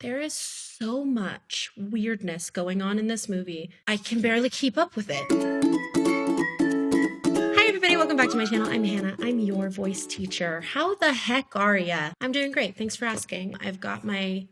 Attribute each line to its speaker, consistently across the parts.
Speaker 1: There is so much weirdness going on in this movie. I can barely keep up with it. Hi everybody, welcome back to my channel. I'm Hannah. I'm your voice teacher. How the heck are ya? I'm doing great. Thanks for asking. I've got my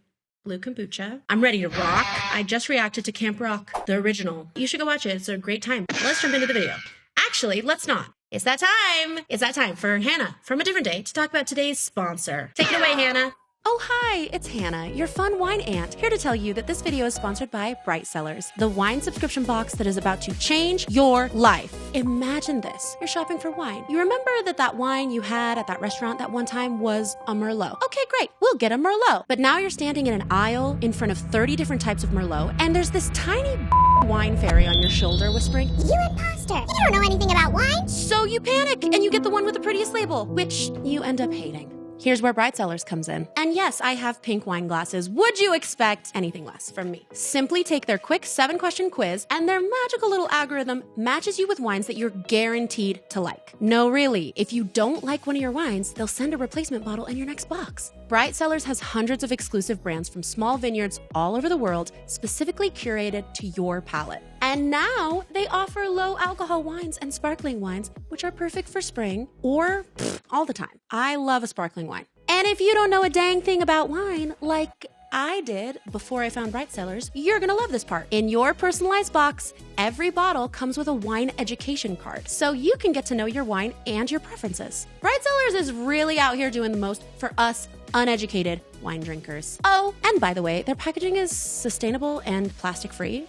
Speaker 1: blue kombucha. I'm ready to rock. I just reacted to Camp Rock, the original. You should go watch it. It's a great time. Let's jump into the video. Actually, let's not. It's that time. It's that time for Hannah from a different day to talk about today's sponsor. Take it away, Hannah.
Speaker 2: Oh hi, it's Hannah, your fun wine aunt, here to tell you that this video is sponsored by Bright Cellars, the wine subscription box that is about to change your life. Imagine this, you're shopping for wine. You remember that wine you had at that restaurant that one time was a Merlot. Okay, great, we'll get a Merlot. But now you're standing in an aisle in front of 30 different types of Merlot, and there's this tiny wine fairy on your shoulder whispering,
Speaker 3: "You imposter! You don't know anything about wine!"
Speaker 2: So you panic, and you get the one with the prettiest label, which you end up hating. Here's where Bright Cellars comes in. And yes, I have pink wine glasses. Would you expect anything less from me? Simply take their quick 7-question quiz, and their magical little algorithm matches you with wines that you're guaranteed to like. No, really, if you don't like one of your wines, they'll send a replacement bottle in your next box. Bright Cellars has hundreds of exclusive brands from small vineyards all over the world, specifically curated to your palate. And now they offer low alcohol wines and sparkling wines, which are perfect for spring or all the time. I love a sparkling wine. And if you don't know a dang thing about wine, like I did before I found Bright Cellars, you're gonna love this part. In your personalized box, every bottle comes with a wine education card, so you can get to know your wine and your preferences. Bright Cellars is really out here doing the most for us uneducated wine drinkers. Oh, and by the way, their packaging is sustainable and plastic-free.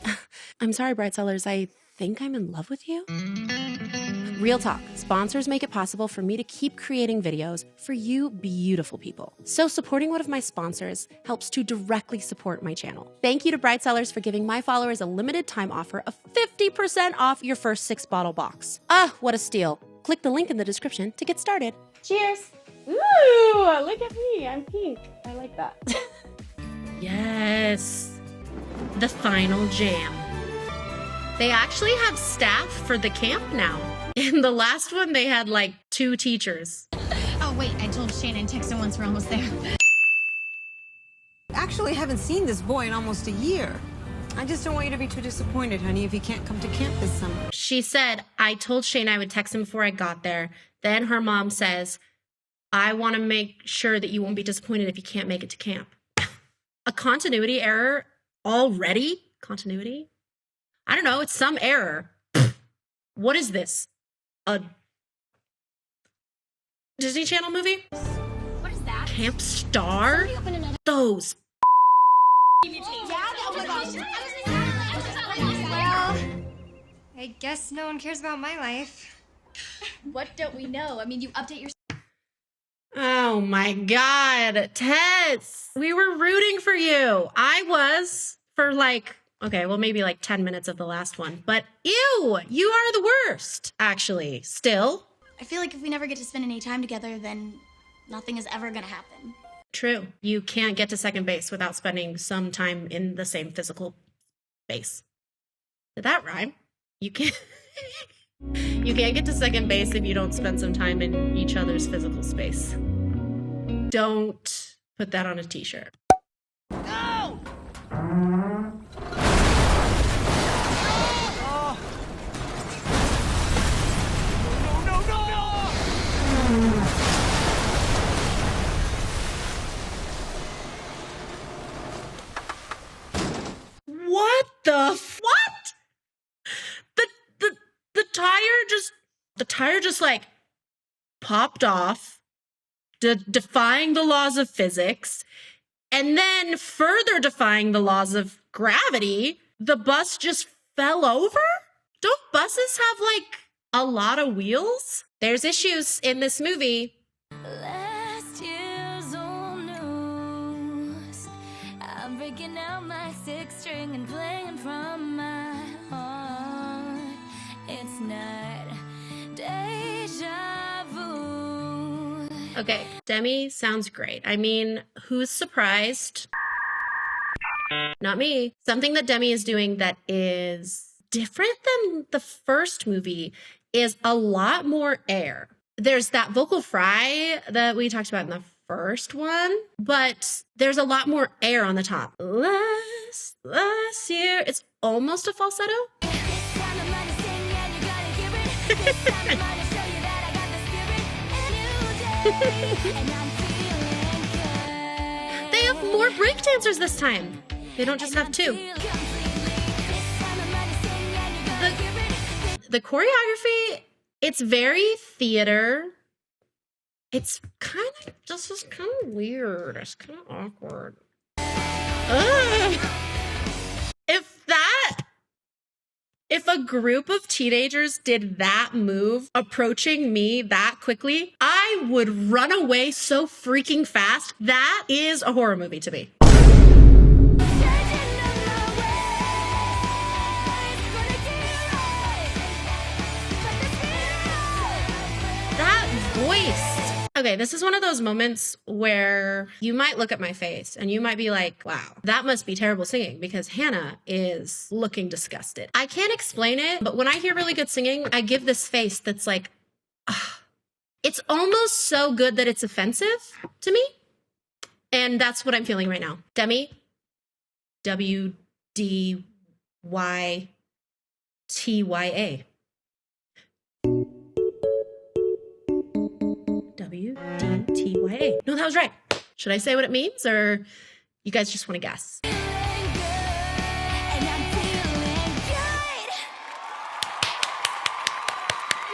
Speaker 2: I'm sorry, Bright Cellars, I think I'm in love with you. Real talk, sponsors make it possible for me to keep creating videos for you beautiful people. So supporting one of my sponsors helps to directly support my channel. Thank you to Bright Cellars for giving my followers a limited time offer of 50% off your first 6-bottle box. Ah, what a steal. Click the link in the description to get started. Cheers.
Speaker 4: Ooh, look at me, I'm pink. I like that.
Speaker 1: Yes. The final jam. They actually have staff for the camp now. In the last one, they had like 2 teachers.
Speaker 3: Oh wait, I told Shannon text him once we're almost there.
Speaker 5: Actually, haven't seen this boy in almost a year. I just don't want you to be too disappointed, honey, if he can't come to camp this summer.
Speaker 1: She said, I told Shane I would text him before I got there. Then her mom says, I want to make sure that you won't be disappointed if you can't make it to camp. A continuity error already? Continuity? I don't know, it's some error. What is this? A Disney Channel movie?
Speaker 3: What is that?
Speaker 1: Camp Star? Those.
Speaker 6: Well, I guess no one cares about my life.
Speaker 3: What don't we know? I mean, you update your...
Speaker 1: Oh my God, Tess. We were rooting for you. I was for maybe 10 minutes of the last one. But ew, you are the worst, actually, still.
Speaker 3: I feel like if we never get to spend any time together, then nothing is ever gonna happen.
Speaker 1: True. You can't get to second base without spending some time in the same physical space. Did that rhyme? You can't... You can't get to second base if you don't spend some time in each other's physical space. Don't put that on a t-shirt.
Speaker 5: No!
Speaker 1: What the what? The tire just like popped off, defying the laws of physics, and then further defying the laws of gravity, the bus just fell over? Don't buses have a lot of wheels? There's issues in this movie.
Speaker 7: Last year's old news. I'm breaking out my 6 string and playing from my heart. It's not deja vu.
Speaker 1: Okay, Demi sounds great. I mean, who's surprised? Not me. Something that Demi is doing that is different than the first movie is a lot more air. There's that vocal fry that we talked about in the first one, but there's a lot more air on the top. Last year, it's almost a falsetto. They have more breakdancers this time. They don't just have two. The choreography, it's very theater. It's kind of weird. It's kind of awkward. If a group of teenagers did that move approaching me that quickly, I would run away so freaking fast. That is a horror movie to me. That voice. Okay, this is one of those moments where you might look at my face and you might be like, wow, that must be terrible singing because Hannah is looking disgusted. I can't explain it, but when I hear really good singing, I give this face that's like, it's almost so good that it's offensive to me. And that's what I'm feeling right now. Demi, W-D-Y-T-Y-A. W-D-T-Y-A. No, that was right. Should I say what it means or you guys just want to guess?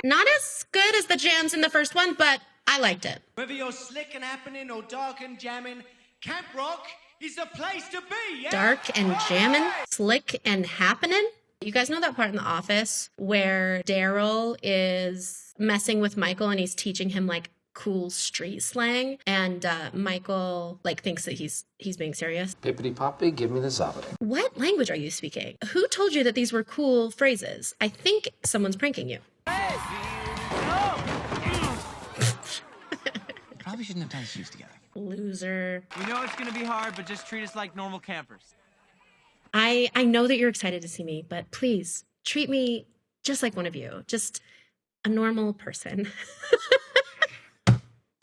Speaker 1: Not as good as the jams in the first one, but I liked it.
Speaker 8: Whether you're slick and happening or dark and jamming, Camp Rock is the place to be, yeah?
Speaker 1: Dark and jammin', slick and happening. You guys know that part in The Office where Daryl is messing with Michael and he's teaching him like cool street slang, and Michael like thinks that he's being serious.
Speaker 9: Pippity poppy, give me the zobbity.
Speaker 1: What language are you speaking? Who told you that these were cool phrases? I think someone's pranking you.
Speaker 8: Probably shouldn't have tied shoes together.
Speaker 1: Loser.
Speaker 10: We know it's gonna be hard, but just treat us like normal campers.
Speaker 1: I know that you're excited to see me, but please treat me just like one of you. Just a normal person.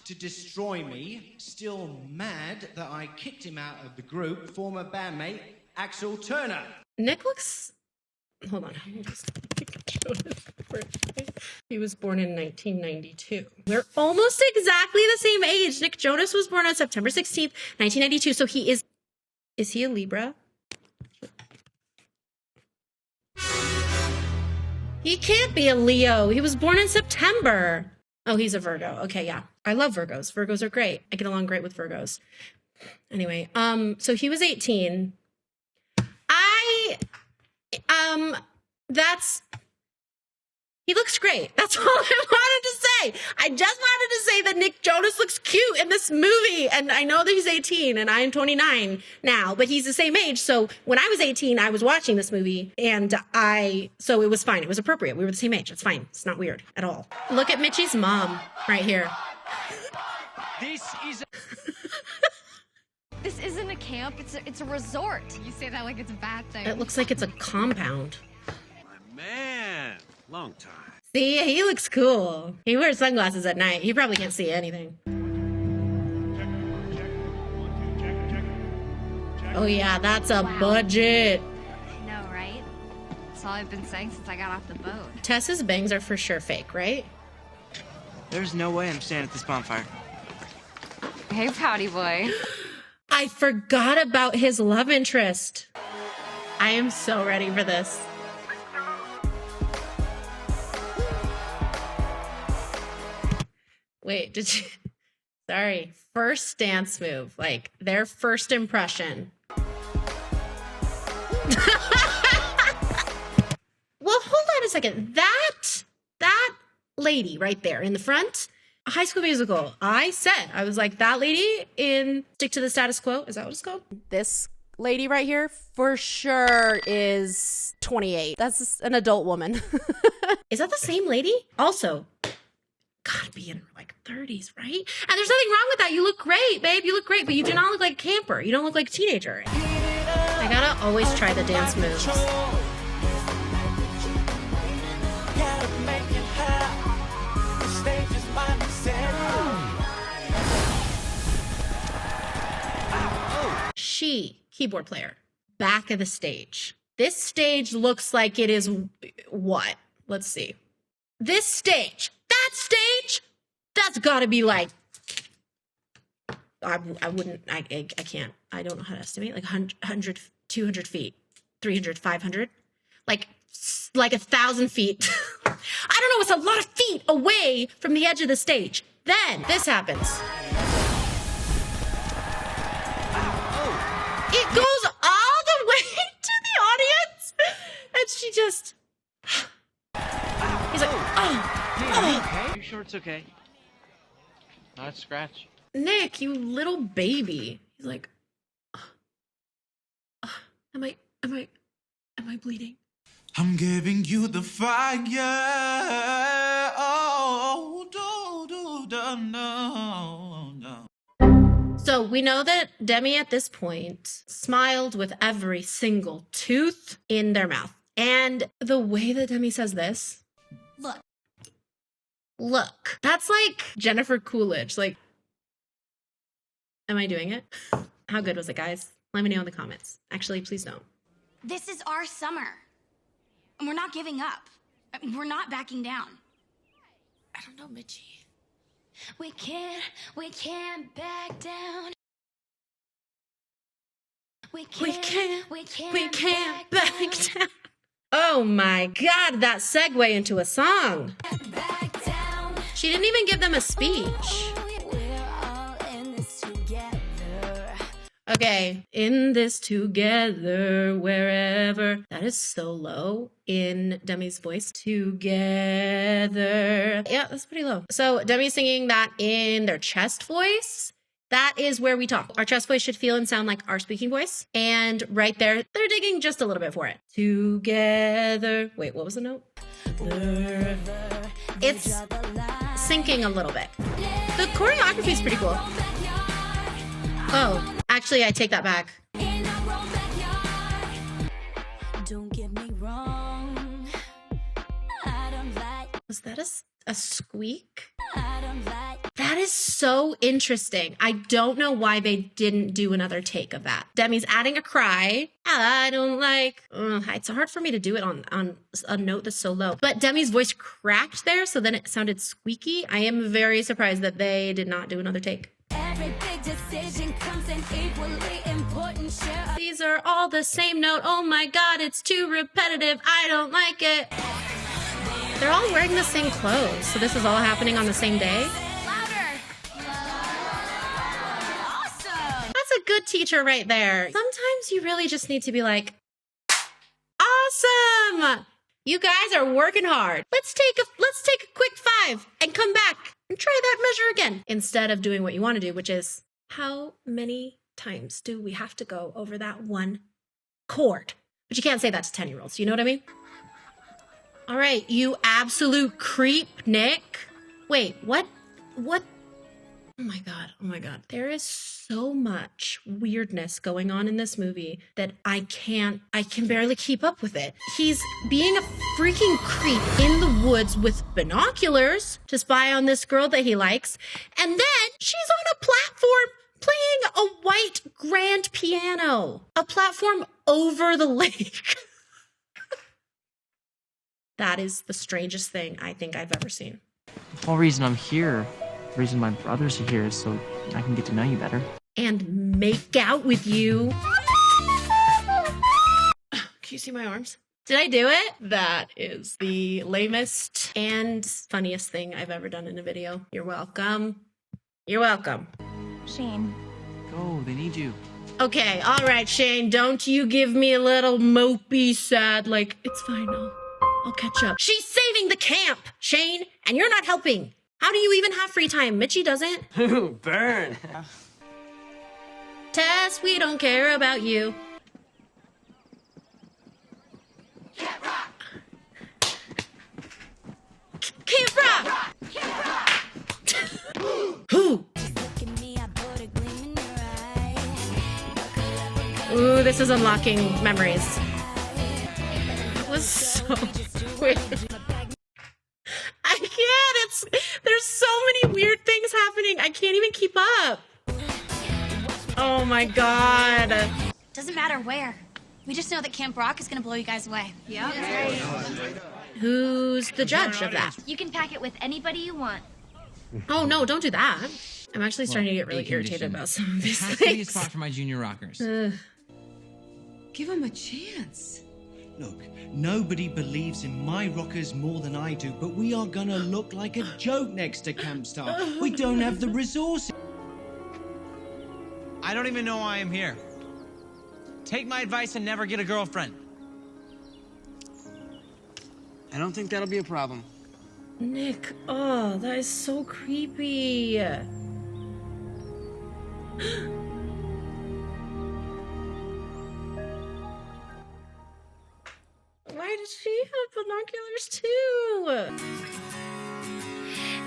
Speaker 8: To destroy me, still mad that I kicked him out of the group, former bandmate Axel Turner.
Speaker 1: Nick looks... Hold on. He was born in 1992. We're almost exactly the same age. Nick Jonas was born on September 16th, 1992. So he is... Is he a Libra? He can't be a Leo. He was born in September. Oh, he's a Virgo. Okay, yeah. I love Virgos. Virgos are great. I get along great with Virgos. Anyway, so he was 18. He looks great. That's all I wanted to say. I just wanted to say that Nick Jonas looks cute in this movie. And I know that he's 18 and I'm 29 now, but he's the same age. So when I was 18, I was watching this movie and so it was fine. It was appropriate. We were the same age. It's fine. It's not weird at all. Look at Mitchie's mom right here.
Speaker 6: This isn't a camp, it's a resort. You say that like it's a bad thing.
Speaker 1: It looks like it's a compound.
Speaker 10: Man, long time.
Speaker 1: See, he looks cool. He wears sunglasses at night. He probably can't see anything. Oh yeah, that's a budget.
Speaker 6: I know, right? That's all I've been saying since I got off the boat.
Speaker 1: Tess's bangs are for sure fake, right?
Speaker 10: There's no way I'm staying at this bonfire.
Speaker 6: Hey, pouty boy.
Speaker 1: I forgot about his love interest. I am so ready for this. Wait, did you... Sorry. First dance move. Like, their first impression. Well, hold on a second. That lady right there in the front... High School Musical. I was like, that lady in Stick to the Status Quo. Is that what it's called?
Speaker 2: This lady right here for sure is 28. That's an adult woman.
Speaker 1: Is that the same lady? Also, gotta be in her like 30s, right? And there's nothing wrong with that. You look great, babe. You look great, but you do not look like a camper. You don't look like a teenager. I gotta always try the dance moves. She, keyboard player, back of the stage. This stage looks like it is what? Let's see. This stage, that stage, that's gotta be like, I can't, I don't know how to estimate, like 100, 200 feet, 300, 500, like 1,000 feet. I don't know, it's a lot of feet away from the edge of the stage. Then this happens. It goes all the way to the audience, and she just, he's like,
Speaker 10: Are you sure it's okay? Not a scratch.
Speaker 1: Nick, you little baby. He's like, am I bleeding?
Speaker 11: I'm giving you the fire. Oh, no.
Speaker 1: So we know that Demi at this point smiled with every single tooth in their mouth. And the way that Demi says this, look, that's like Jennifer Coolidge. Like, am I doing it? How good was it, guys? Let me know in the comments. Actually, please don't.
Speaker 3: This is our summer. And we're not giving up. We're not backing down.
Speaker 1: I don't know, Mitchie.
Speaker 7: We can't back down. We can't
Speaker 1: back down. Oh my God, that segue into a song.
Speaker 7: back down.
Speaker 1: She didn't even give them a speech.
Speaker 7: We're all in this together.
Speaker 1: Okay, in this together, wherever. That is so low in Demi's voice. Together. Yeah, that's pretty low. So Demi's singing that in their chest voice. That is where we talk. Our chest voice should feel and sound like our speaking voice. And right there, they're digging just a little bit for it. Together. Wait, what was the note? It's syncing a little bit. The choreography is pretty cool. Oh, actually, I take that back.
Speaker 7: Don't get me wrong. I don't like.
Speaker 1: Was that a squeak?
Speaker 7: I don't like.
Speaker 1: That is so interesting. I don't know why they didn't do another take of that. Demi's adding a cry. I don't like. It's hard for me to do it on a note that's so low. But Demi's voice cracked there, so then it sounded squeaky. I am very surprised that they did not do another take.
Speaker 7: Every big decision comes an equally important share.
Speaker 1: These are all the same note. Oh my God, it's too repetitive. I don't like it. They're all wearing the same clothes, so this is all happening on the same day. That's a good teacher right there. Sometimes you really just need to be like, awesome! You guys are working hard. Let's take a quick 5 and come back and try that measure again. Instead of doing what you want to do, which is, how many times do we have to go over that one chord? But you can't say that to 10-year-olds, you know what I mean? All right, you absolute creep, Nick. Wait, what? Oh my God. There is so much weirdness going on in this movie that I can barely keep up with it. He's being a freaking creep in the woods with binoculars to spy on this girl that he likes. And then she's on a platform playing a white grand piano. A platform over the lake. That is the strangest thing I think I've ever seen.
Speaker 12: The whole reason I'm here, the reason my brothers are here is so I can get to know you better.
Speaker 1: And make out with you. Can you see my arms? Did I do it? That is the lamest and funniest thing I've ever done in a video. You're welcome. You're welcome.
Speaker 6: Shane.
Speaker 12: Go, they need you.
Speaker 1: Okay, all right, Shane, don't you give me a little mopey sad, like, it's fine, I'll catch up. She's saving the camp, Shane, and you're not helping. How do you even have free time? Mitchie doesn't.
Speaker 10: Ooh, burn.
Speaker 1: Tess, we don't care about you. Camp Rock! Camp Rock! Camp Rock! Who? Ooh, this is unlocking memories. That was so weird. I can't. There's so many weird things happening. I can't even keep up. Oh my God.
Speaker 3: Doesn't matter where. We just know that Camp Rock is gonna blow you guys away.
Speaker 6: Yeah.
Speaker 1: Who's the judge of that?
Speaker 3: You can pack it with anybody you want.
Speaker 1: Oh no, don't do that. I'm actually starting to get really irritated about some of these
Speaker 10: It has to be a
Speaker 1: things.
Speaker 10: spot for my junior rockers.
Speaker 5: Give him a chance.
Speaker 8: Look, nobody believes in my rockers more than I do, but we are gonna look like a joke next to Camp Star. We don't have the resources.
Speaker 10: I don't even know why I'm here. Take my advice and never get a girlfriend.
Speaker 13: I don't think that'll be a problem.
Speaker 1: Nick, oh, that is so creepy. Why does she have binoculars too?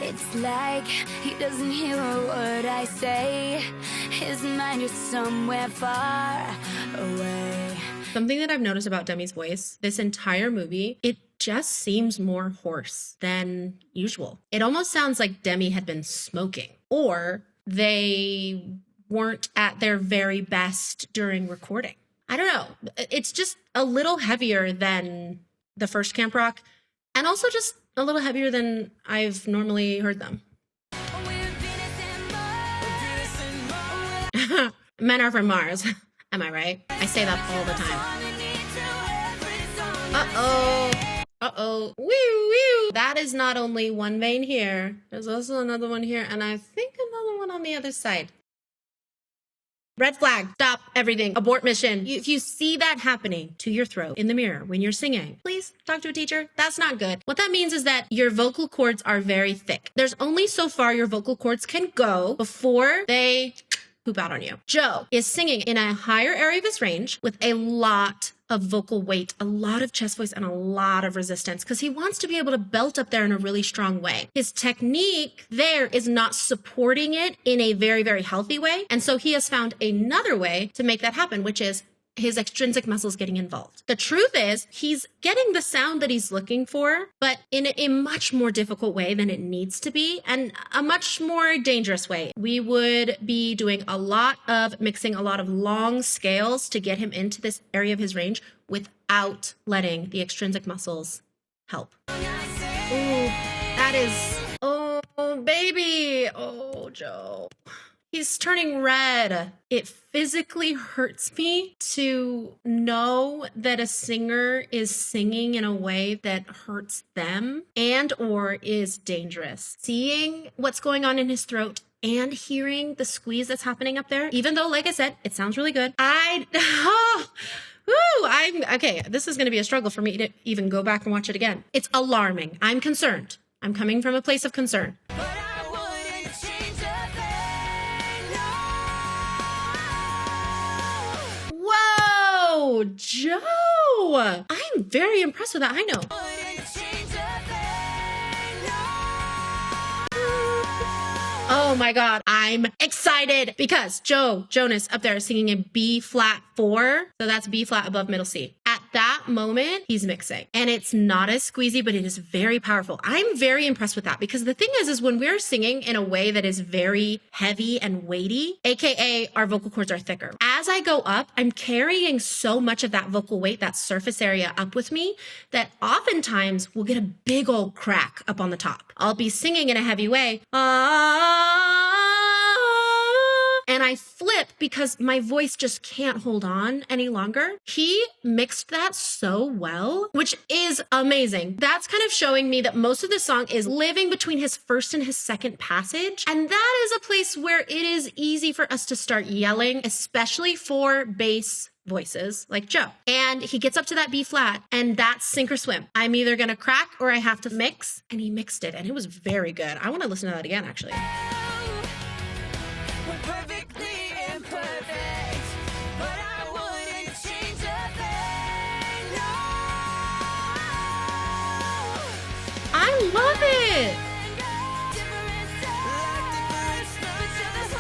Speaker 7: It's like he doesn't hear a word I say. His mind is somewhere far away.
Speaker 1: Something that I've noticed about Demi's voice this entire movie, it just seems more hoarse than usual. It almost sounds like Demi had been smoking, or they weren't at their very best during recording. I don't know. It's just a little heavier than the first Camp Rock, and also just a little heavier than I've normally heard them. Men are from Mars. Am I right? I say that all the time. Uh-oh. Uh-oh. Woo, woo. That is not only one vein here. There's also another one here, and I think another one on the other side. Red flag. Stop everything. Abort mission. If you see that happening to your throat in the mirror when you're singing, please talk to a teacher. That's not good. What that means is that your vocal cords are very thick. There's only so far your vocal cords can go before they poop out on you. Joe is singing in a higher area of his range with a lot of vocal weight, a lot of chest voice, and a lot of resistance because he wants to be able to belt up there in a really strong way. His technique there is not supporting it in a very, very healthy way. And so he has found another way to make that happen, which is his extrinsic muscles getting involved. The truth is, he's getting the sound that he's looking for, but in a much more difficult way than it needs to be, and a much more dangerous way. We would be doing a lot of mixing, a lot of long scales to get him into this area of his range without letting the extrinsic muscles help. Ooh, that is, oh, baby. Oh, Joe. He's turning red. It physically hurts me to know that a singer is singing in a way that hurts them and or is dangerous. Seeing what's going on in his throat and hearing the squeeze that's happening up there, even though, like I said, it sounds really good. Okay, this is going to be a struggle for me to even go back and watch it again. It's alarming. I'm concerned. I'm coming from a place of concern. Whoa, Joe! I'm very impressed with that. I know. Oh my God, I'm excited because Jonas up there is singing in B flat 4. So that's B flat above middle C. At that moment, he's mixing and it's not as squeezy, but it is very powerful. I'm very impressed with that because the thing is when we're singing in a way that is very heavy and weighty, AKA our vocal cords are thicker. As I go up, I'm carrying so much of that vocal weight, that surface area up with me that oftentimes we'll get a big old crack up on the top. I'll be singing in a heavy way. And I flip because my voice just can't hold on any longer. He mixed that so well, which is amazing. That's kind of showing me that most of the song is living between his first and his second passage. And that is a place where it is easy for us to start yelling, especially for bass voices like Joe. And he gets up to that B flat and that's sink or swim. I'm either gonna crack or I have to mix. And he mixed it and it was very good. I want to listen to that again, actually. I love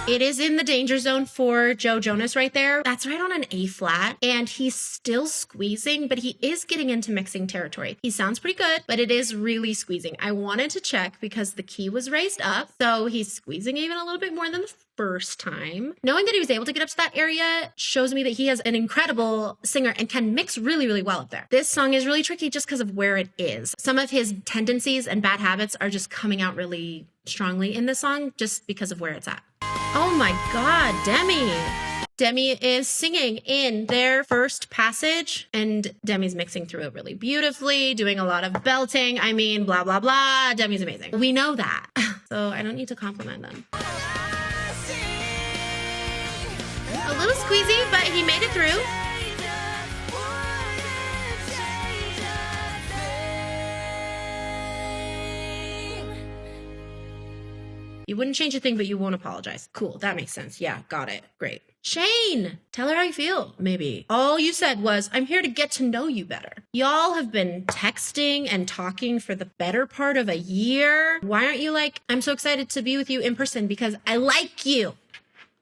Speaker 1: it. It is in the danger zone for Joe Jonas right there. That's right on an A flat, and he's still squeezing, but he is getting into mixing territory. He sounds pretty good, but it is really squeezing. I wanted to check because the key was raised up, so he's squeezing even a little bit more than the first time. Knowing that he was able to get up to that area shows me that he is an incredible singer and can mix really, really well up there. This song is really tricky just because of where it is. Some of his tendencies and bad habits are just coming out really strongly in this song just because of where it's at. Oh my God, Demi. Demi is singing in their first passage, and Demi's mixing through it really beautifully, doing a lot of belting. I mean, blah, blah, blah. Demi's amazing. We know that. So I don't need to compliment them. A little squeezy, but he made it through. You wouldn't change a thing, but you won't apologize. Cool, that makes sense. Yeah, got it. Great. Shane, tell her how you feel, maybe. All you said was, I'm here to get to know you better. Y'all have been texting and talking for the better part of a year. Why aren't you like, I'm so excited to be with you in person because I like you.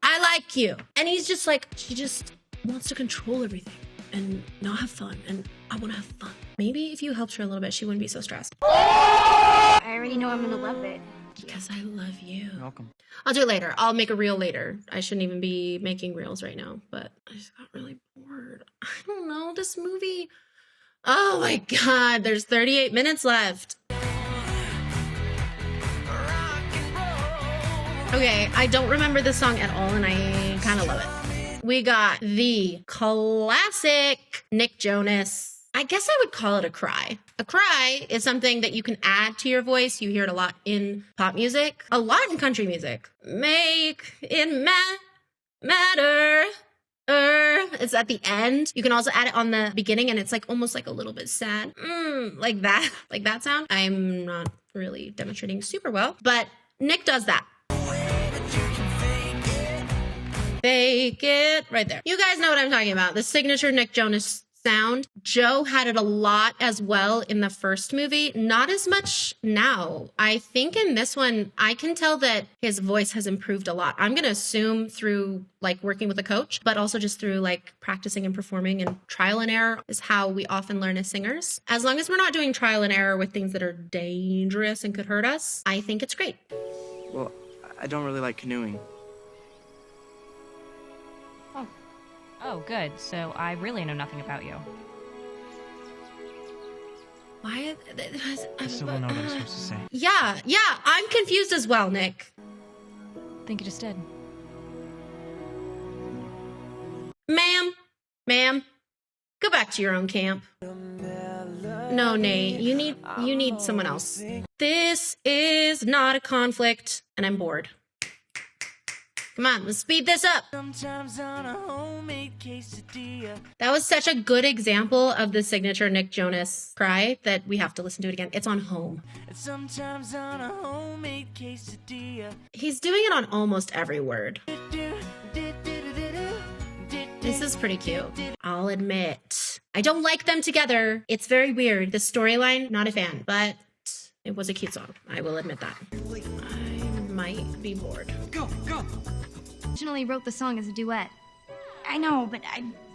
Speaker 1: I like you. And he's just like, she just wants to control everything and not have fun. And I want to have fun. Maybe if you helped her a little bit, she wouldn't be so stressed.
Speaker 3: I already know I'm gonna love it.
Speaker 1: Because I love you.
Speaker 12: You're welcome.
Speaker 1: I'll do it later. I'll make a reel later. I shouldn't even be making reels right now, but I just got really bored. I don't know, this movie. Oh my God, there's 38 minutes left. Okay, I don't remember this song at all, and I kind of love it. We got the classic Nick Jonas. I guess I would call it a cry. A cry is something that you can add to your voice. You hear it a lot in pop music, a lot in country music. Make it matter. It's at the end. You can also add it on the beginning, and it's like almost like a little bit sad. Like that sound. I'm not really demonstrating super well, but Nick does that. Fake it. Right there. You guys know what I'm talking about. The signature Nick Jonas sound. Joe had it a lot as well in the first movie. Not as much now. I think in this one, I can tell that his voice has improved a lot. I'm going to assume through like working with a coach, but also just through like practicing and performing, and trial and error is how we often learn as singers. As long as we're not doing trial and error with things that are dangerous and could hurt us, I think it's great.
Speaker 12: Well, I don't really like canoeing.
Speaker 14: Oh, good. So I really know nothing about you.
Speaker 1: Why?
Speaker 12: I still don't know what I'm supposed to say.
Speaker 1: Yeah, I'm confused as well, Nick.
Speaker 14: I think you just did.
Speaker 1: Ma'am, go back to your own camp. No, Nate, you need someone else. This is not a conflict, and I'm bored. Come on, let's speed this up. That was such a good example of the signature Nick Jonas cry that we have to listen to it again. It's on Home. He's doing it on almost every word. This is pretty cute. I'll admit, I don't like them together. It's very weird. The storyline, not a fan, but it was a cute song. I will admit that. I might be bored.
Speaker 11: Go!
Speaker 6: Originally wrote the song as a duet.
Speaker 3: I know, but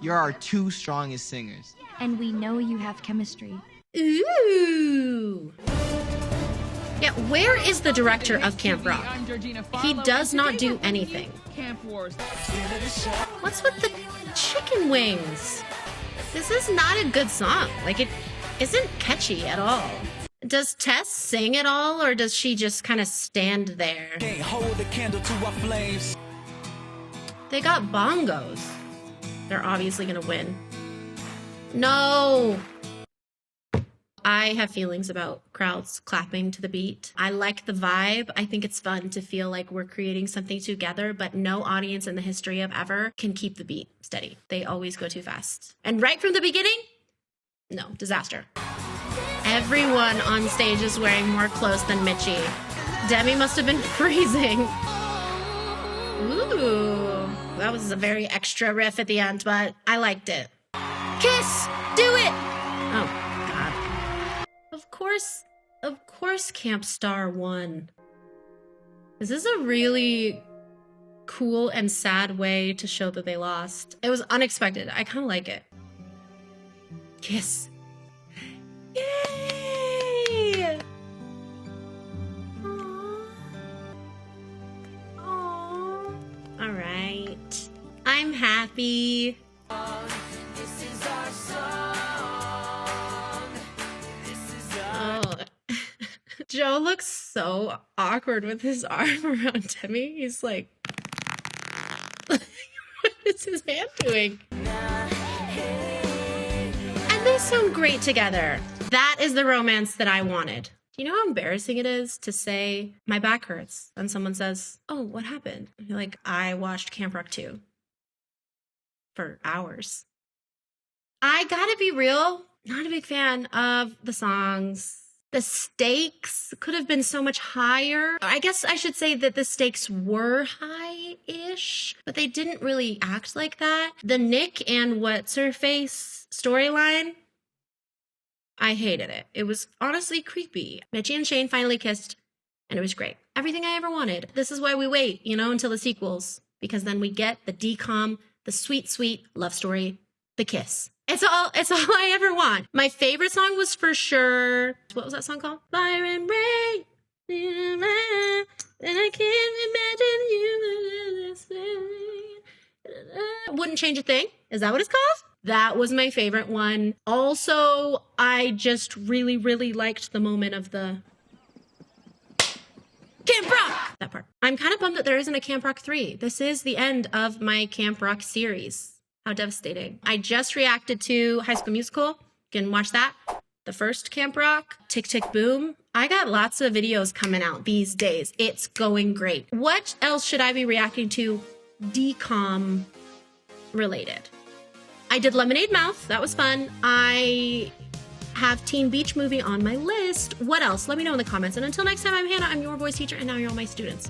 Speaker 15: You're our two strongest singers.
Speaker 6: And we know you have chemistry.
Speaker 1: Ooh. Yeah, where is the director of Camp Rock? He does not do anything. What's with the chicken wings? This is not a good song. Like, it isn't catchy at all. Does Tess sing at all, or does she just kind of stand there?
Speaker 16: Can't hold a candle to our flames.
Speaker 1: They got bongos. They're obviously gonna win. No! I have feelings about crowds clapping to the beat. I like the vibe. I think it's fun to feel like we're creating something together, but no audience in the history of ever can keep the beat steady. They always go too fast. And right from the beginning, no, disaster. Everyone on stage is wearing more clothes than Mitchie. Demi must have been freezing. Ooh, that was a very extra riff at the end, but I liked it. Kiss! Do it! Oh, God. Of course Camp Star won. Is this a really cool and sad way to show that they lost. It was unexpected. I kind of like it. Kiss. Yay! Aww. Aww. All right. I'm happy.
Speaker 7: This is our song. This is
Speaker 1: Oh. Joe looks so awkward with his arm around Demi. He's like, what is his hand doing? And they sound great together. That is the romance that I wanted. Do you know how embarrassing it is to say, my back hurts, and someone says, oh, what happened? And you're like, I watched Camp Rock 2 for hours. I gotta be real, not a big fan of the songs. The stakes could have been so much higher. I guess I should say that the stakes were high-ish, but they didn't really act like that. The Nick and What's-Her-Face storyline, I hated it. It was honestly creepy. Mitchie and Shane finally kissed, and it was great. Everything I ever wanted. This is why we wait, until the sequels, because then we get the decom, the sweet, sweet love story, the kiss. It's all I ever want. My favorite song was for sure, what was that song called? Fire and rain, and I can't imagine you this way. Wouldn't change a thing. Is that what it's called? That was my favorite one. Also, I just really, really liked the moment of the Camp Rock! That part. I'm kind of bummed that there isn't a Camp Rock 3. This is the end of my Camp Rock series. How devastating. I just reacted to High School Musical. You can watch that. The first Camp Rock, Tick Tick Boom. I got lots of videos coming out these days. It's going great. What else should I be reacting to decom related? I did Lemonade Mouth. That was fun. I have Teen Beach Movie on my list. What else? Let me know in the comments. And until next time, I'm Hannah. I'm your voice teacher, and now you're all my students.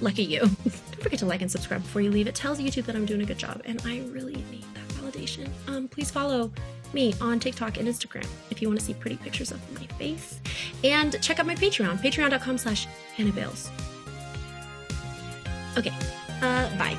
Speaker 1: Lucky you. Don't forget to like and subscribe before you leave. It tells YouTube that I'm doing a good job, and I really need that validation. Please follow me on TikTok and Instagram if you want to see pretty pictures of my face. And check out my Patreon, patreon.com/HannahBales. Okay, bye.